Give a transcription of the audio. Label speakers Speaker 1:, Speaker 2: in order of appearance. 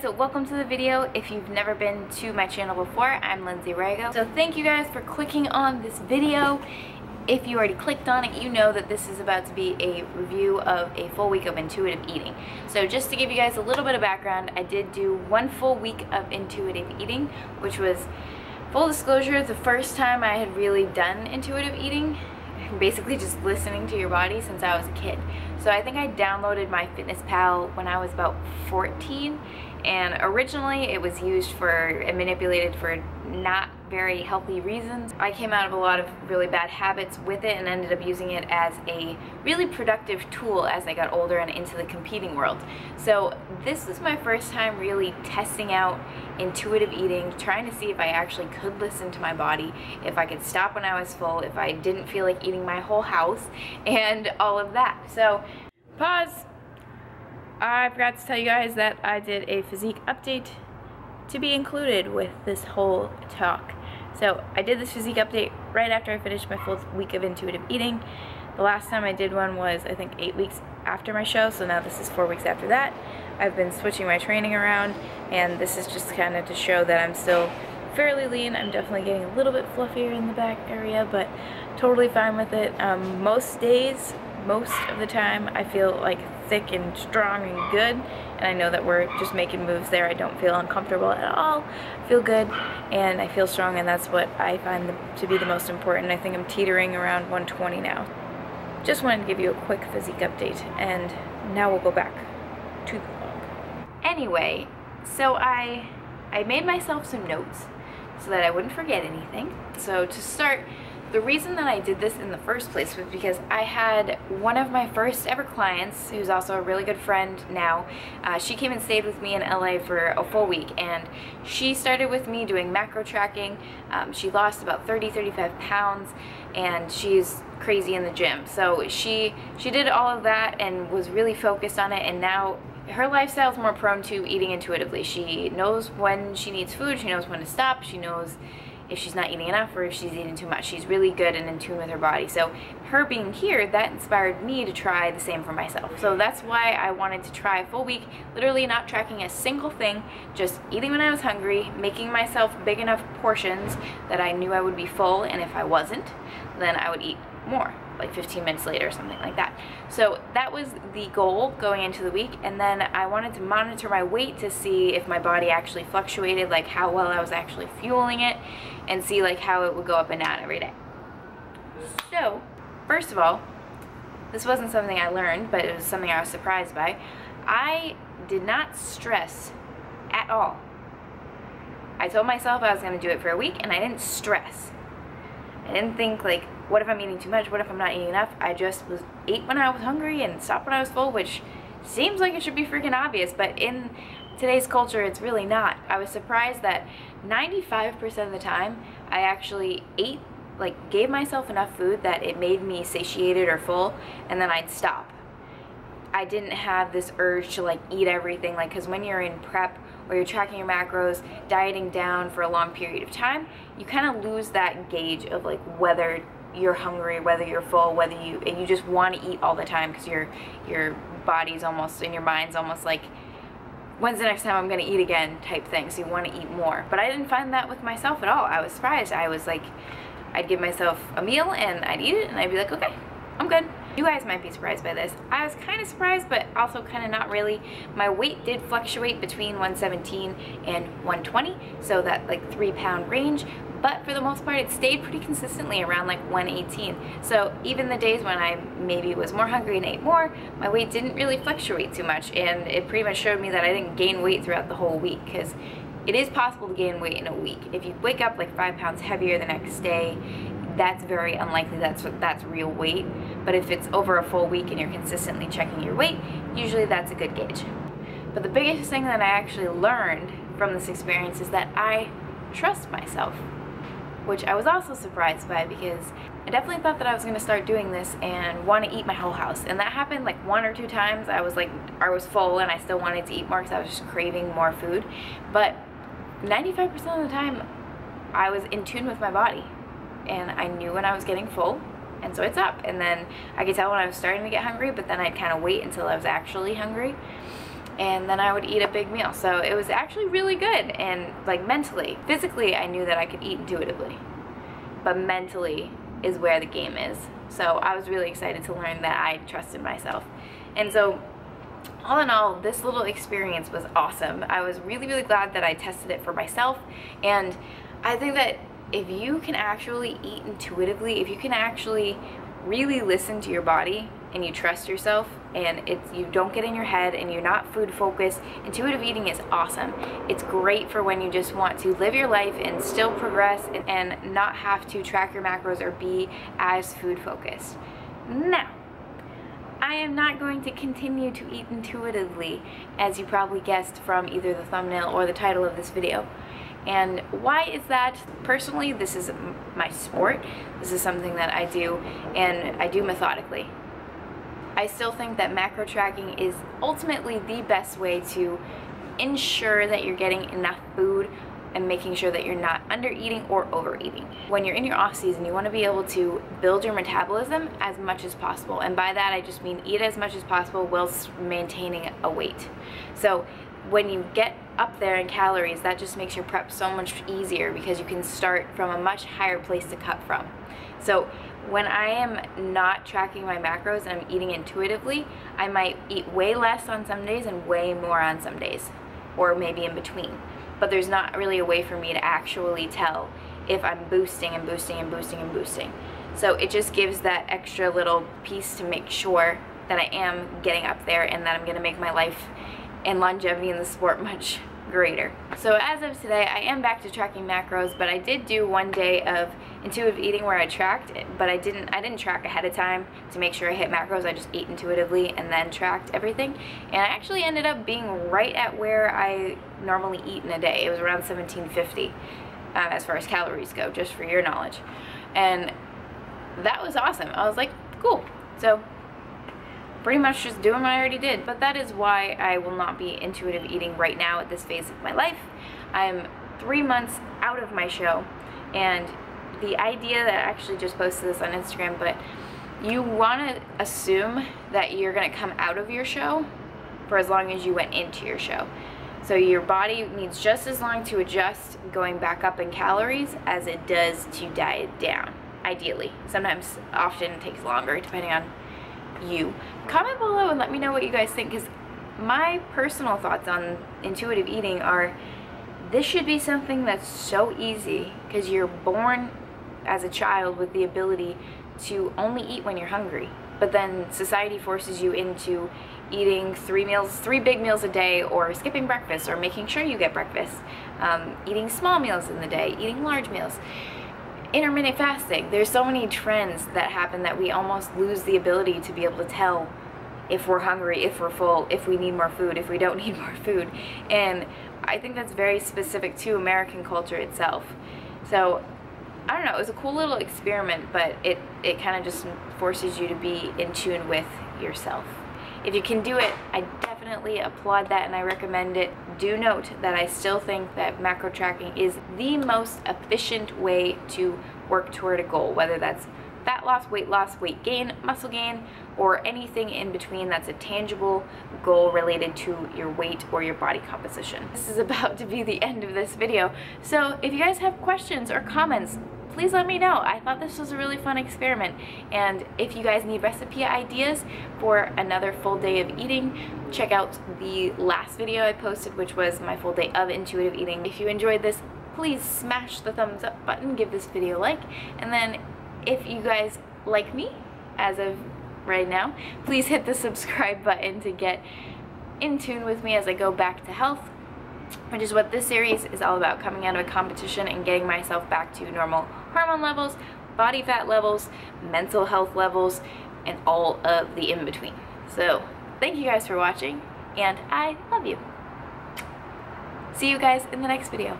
Speaker 1: so welcome to the video. If you've never been to my channel before, I'm Lindsay Rago. So thank you guys for clicking on this video. If you already clicked on it, you know that this is about to be a review of a full week of intuitive eating. So just to give you guys a little bit of background, I did do one full week of intuitive eating, which was, full disclosure, the first time I had really done intuitive eating. Basically just listening to your body since I was a kid. So I think I downloaded MyFitnessPal when I was about 14, and originally it was used for and manipulated for not very healthy reasons. I came out of a lot of really bad habits with it and ended up using it as a really productive tool as I got older and into the competing world. So this was my first time really testing out intuitive eating, trying to see if I actually could listen to my body, if I could stop when I was full, if I didn't feel like eating my whole house, and all of that. So pause. I forgot to tell you guys that I did a physique update to be included with this whole talk. So I did this physique update right after I finished my full week of intuitive eating. The last time I did one was, I think, 8 weeks after my show, so now this is 4 weeks after that. I've been switching my training around, and this is just kind of to show that I'm still fairly lean. I'm definitely getting a little bit fluffier in the back area, but totally fine with it. Most days, most of the time, I feel like thick and strong and good, and I know that we're just making moves there. I don't feel uncomfortable at all. I feel good and I feel strong, and that's what I find to be the most important. I think I'm teetering around 120 now. Just wanted to give you a quick physique update, and now we'll go back to the vlog. Anyway, so I made myself some notes so that I wouldn't forget anything. So to start, the reason that I did this in the first place was because I had one of my first ever clients, who's also a really good friend now. She came and stayed with me in LA for a full week, and she started with me doing macro tracking. She lost about 30-35 pounds, and she's crazy in the gym. So she did all of that and was really focused on it, and now her lifestyle is more prone to eating intuitively. She knows when she needs food, she knows when to stop, she knows if she's not eating enough or if she's eating too much. She's really good and in tune with her body. So her being here, that inspired me to try the same for myself. So that's why I wanted to try a full week, literally not tracking a single thing, just eating when I was hungry, making myself big enough portions that I knew I would be full, and if I wasn't, then I would eat more, like 15 minutes later or something like that. So that was the goal going into the week, and then I wanted to monitor my weight to see if my body actually fluctuated, like how well I was actually fueling it, and see like how it would go up and down every day. So first of all, this wasn't something I learned, but it was something I was surprised by. I did not stress at all. I told myself I was going to do it for a week, and I didn't stress. I didn't think like, what if I'm eating too much? What if I'm not eating enough? I just ate when I was hungry and stopped when I was full, which seems like it should be freaking obvious, but in today's culture, it's really not. I was surprised that 95% of the time, I actually ate, like gave myself enough food that it made me satiated or full, and then I'd stop. I didn't have this urge to like eat everything, like, because when you're in prep or you're tracking your macros, dieting down for a long period of time, you kind of lose that gauge of like whether you're hungry, whether you're full, whether you just want to eat all the time, because your body's almost, and your mind's almost like, when's the next time I'm going to eat again type thing, so you want to eat more. But I didn't find that with myself at all. I was surprised. I was like, I'd give myself a meal and I'd eat it and I'd be like, okay, I'm good. You guys might be surprised by this. I was kind of surprised, but also kind of not really. My weight did fluctuate between 117 and 120, so that like 3-pound range, but for the most part it stayed pretty consistently around like 118. So even the days when I maybe was more hungry and ate more, my weight didn't really fluctuate too much, and it pretty much showed me that I didn't gain weight throughout the whole week, because it is possible to gain weight in a week. If you wake up like 5 pounds heavier the next day, that's very unlikely that's real weight. But if it's over a full week and you're consistently checking your weight, usually that's a good gauge. But the biggest thing that I actually learned from this experience is that I trust myself, which I was also surprised by, because I definitely thought that I was going to start doing this and want to eat my whole house, and that happened like 1 or 2 times. I was full and I still wanted to eat more because I was just craving more food, but 95% of the time I was in tune with my body, and I knew when I was getting full, and so it's up. And then I could tell when I was starting to get hungry, but then I'd kind of wait until I was actually hungry. and then I would eat a big meal. So it was actually really good, and like mentally. Physically, I knew that I could eat intuitively, but mentally is where the game is. So I was really excited to learn that I trusted myself. And so all in all, this little experience was awesome. I was really, really glad that I tested it for myself, and I think that if you can actually eat intuitively, if you can actually really listen to your body and you trust yourself, and you don't get in your head and you're not food focused, intuitive eating is awesome. It's great for when you just want to live your life and still progress and not have to track your macros or be as food focused. Now, I am not going to continue to eat intuitively, as you probably guessed from either the thumbnail or the title of this video. And why is that? Personally, this is my sport. This is something that I do, and I do methodically. I still think that macro tracking is ultimately the best way to ensure that you're getting enough food and making sure that you're not under eating or overeating. When you're in your off season, you want to be able to build your metabolism as much as possible, and by that I just mean eat as much as possible whilst maintaining a weight. So when you get up there in calories, that just makes your prep so much easier because you can start from a much higher place to cut from. So when I am not tracking my macros and I'm eating intuitively, I might eat way less on some days and way more on some days, or maybe in between. But there's not really a way for me to actually tell if I'm boosting and boosting and boosting and boosting. So it just gives that extra little piece to make sure that I am getting up there and that I'm gonna make my life and longevity in the sport much greater. So as of today, I am back to tracking macros, but I did do one day of intuitive eating where I tracked it, but I didn't track ahead of time to make sure I hit macros. I just ate intuitively and then tracked everything, and I actually ended up being right at where I normally eat in a day. It was around 1750 as far as calories go, just for your knowledge, and that was awesome. I was like, cool. So pretty much just doing what I already did. But that is why I will not be intuitive eating right now at this phase of my life. I'm 3 months out of my show, and the idea that I actually just posted this on Instagram, but you want to assume that you're going to come out of your show for as long as you went into your show. So your body needs just as long to adjust going back up in calories as it does to diet down, ideally. Sometimes, often it takes longer depending on you. Comment below and let me know what you guys think, because my personal thoughts on intuitive eating are this should be something that's so easy because you're born as a child with the ability to only eat when you're hungry, but then society forces you into eating 3 big meals a day, or skipping breakfast, or making sure you get breakfast, eating small meals in the day, eating large meals, intermittent fasting. There's so many trends that happen that we almost lose the ability to be able to tell if we're hungry, if we're full, if we need more food, if we don't need more food. And I think that's very specific to American culture itself. So I don't know, it was a cool little experiment, but it kind of just forces you to be in tune with yourself. If you can do it, I definitely applaud that and I recommend it. Do note that I still think that macro tracking is the most efficient way to work toward a goal, whether that's fat loss, weight gain, muscle gain, or anything in between that's a tangible goal related to your weight or your body composition. This is about to be the end of this video, so if you guys have questions or comments, please let me know. I thought this was a really fun experiment, and if you guys need recipe ideas for another full day of eating, check out the last video I posted, which was my full day of intuitive eating. If you enjoyed this, please smash the thumbs up button, give this video a like, and then if you guys like me as of right now, please hit the subscribe button to get in tune with me as I go back to health, which is what this series is all about, coming out of a competition and getting myself back to normal hormone levels, body fat levels, mental health levels, and all of the in-between. So thank you guys for watching, and I love you. See you guys in the next video.